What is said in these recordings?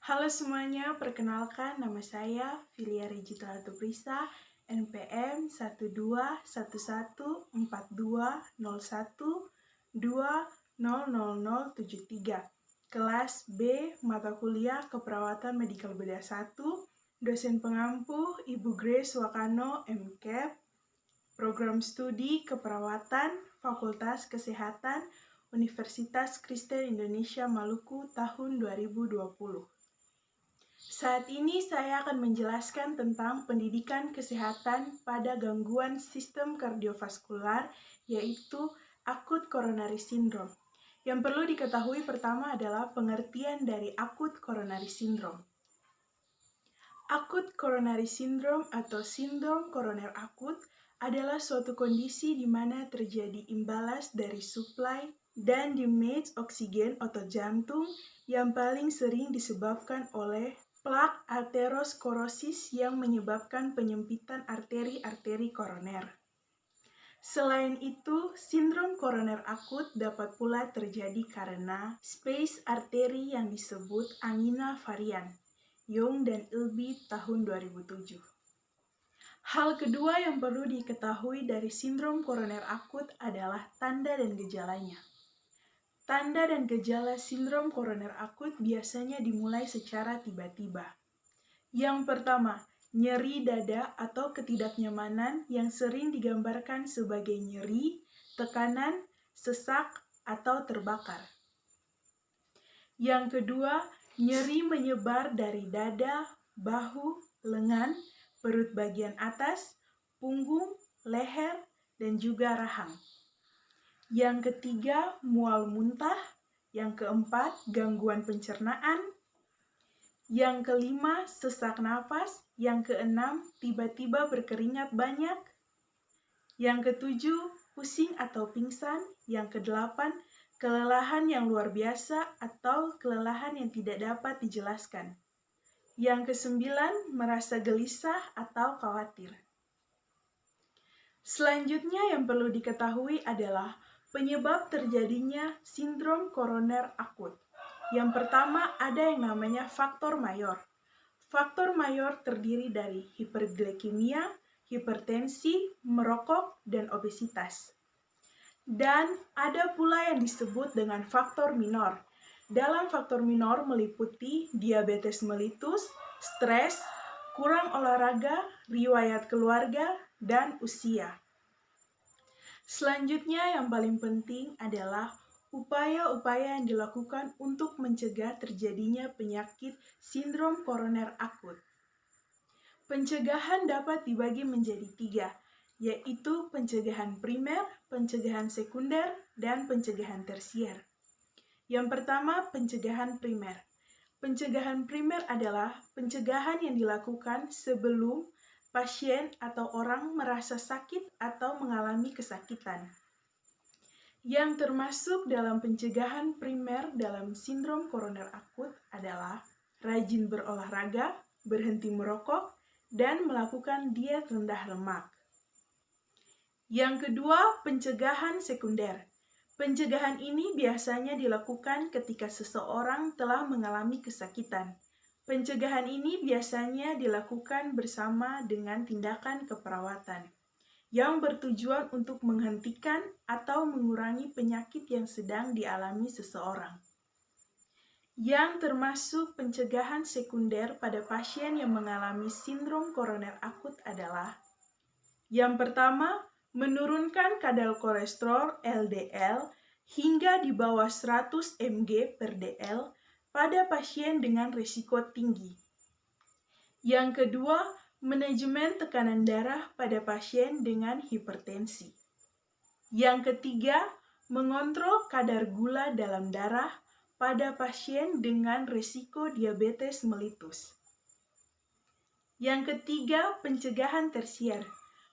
Halo semuanya, perkenalkan nama saya Filia Regita Tuprisa, NPM 1214201200073, kelas B, mata kuliah Keperawatan Medikal Bedah 1, dosen pengampu Ibu Grace Wakano, MCAP, program studi Keperawatan, Fakultas Kesehatan, Universitas Kristen Indonesia Maluku tahun 2020. Saat ini saya akan menjelaskan tentang pendidikan kesehatan pada gangguan sistem kardiovaskular, yaitu akut coronary syndrome. Yang perlu diketahui pertama adalah pengertian dari akut coronary syndrome. Akut coronary syndrome atau sindrom koroner akut adalah suatu kondisi di mana terjadi imbalas dari suplai dan damage oksigen otot jantung yang paling sering disebabkan oleh plak aterosklerosis yang menyebabkan penyempitan arteri-arteri koroner. Selain itu, sindrom koroner akut dapat pula terjadi karena space arteri yang disebut angina varian, Young dan Ilby tahun 2007. Hal kedua yang perlu diketahui dari sindrom koroner akut adalah tanda dan gejalanya. Tanda dan gejala sindrom koroner akut biasanya dimulai secara tiba-tiba. Yang pertama, nyeri dada atau ketidaknyamanan yang sering digambarkan sebagai nyeri, tekanan, sesak, atau terbakar. Yang kedua, nyeri menyebar dari dada, bahu, lengan, perut bagian atas, punggung, leher, dan juga rahang. Yang ketiga, mual muntah. Yang keempat, gangguan pencernaan. Yang kelima, sesak napas. Yang keenam, tiba-tiba berkeringat banyak. Yang ketujuh, pusing atau pingsan. Yang kedelapan, kelelahan yang luar biasa atau kelelahan yang tidak dapat dijelaskan. Yang kesembilan, merasa gelisah atau khawatir. Selanjutnya yang perlu diketahui adalah penyebab terjadinya sindrom koroner akut. Yang pertama ada yang namanya faktor mayor. Faktor mayor terdiri dari hiperglikemia, hipertensi, merokok, dan obesitas. Dan ada pula yang disebut dengan faktor minor. Dalam faktor minor meliputi diabetes mellitus, stres, kurang olahraga, riwayat keluarga, dan usia. Selanjutnya yang paling penting adalah upaya-upaya yang dilakukan untuk mencegah terjadinya penyakit sindrom koroner akut. Pencegahan dapat dibagi menjadi 3, yaitu pencegahan primer, pencegahan sekunder, dan pencegahan tersier. Yang pertama, pencegahan primer. Pencegahan primer adalah pencegahan yang dilakukan sebelum pasien atau orang merasa sakit atau mengalami kesakitan. Yang termasuk dalam pencegahan primer dalam sindrom koroner akut adalah rajin berolahraga, berhenti merokok, dan melakukan diet rendah lemak. Yang kedua, pencegahan sekunder. Pencegahan ini biasanya dilakukan ketika seseorang telah mengalami kesakitan. Pencegahan ini biasanya dilakukan bersama dengan tindakan keperawatan yang bertujuan untuk menghentikan atau mengurangi penyakit yang sedang dialami seseorang. Yang termasuk pencegahan sekunder pada pasien yang mengalami sindrom koroner akut adalah yang pertama, menurunkan kadar kolesterol LDL hingga di bawah 100 mg per dl pada pasien dengan risiko tinggi. Yang kedua, manajemen tekanan darah pada pasien dengan hipertensi. Yang ketiga, mengontrol kadar gula dalam darah pada pasien dengan risiko diabetes mellitus. Yang ketiga, pencegahan tersier.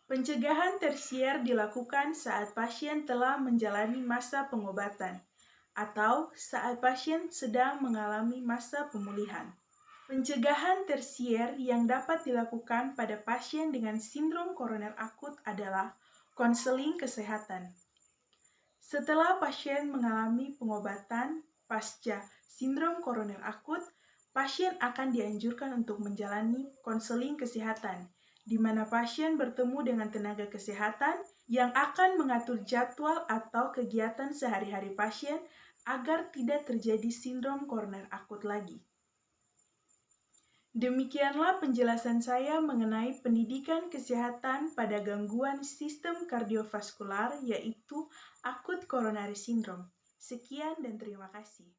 Pencegahan tersier dilakukan saat pasien telah menjalani masa pengobatan atau saat pasien sedang mengalami masa pemulihan. Pencegahan tersier yang dapat dilakukan pada pasien dengan sindrom koroner akut adalah konseling kesehatan. Setelah pasien mengalami pengobatan pasca sindrom koroner akut, pasien akan dianjurkan untuk menjalani konseling kesehatan, di mana pasien bertemu dengan tenaga kesehatan yang akan mengatur jadwal atau kegiatan sehari-hari pasien agar tidak terjadi sindrom koroner akut lagi. Demikianlah penjelasan saya mengenai pendidikan kesehatan pada gangguan sistem kardiovaskular, yaitu akut coronary syndrome. Sekian dan terima kasih.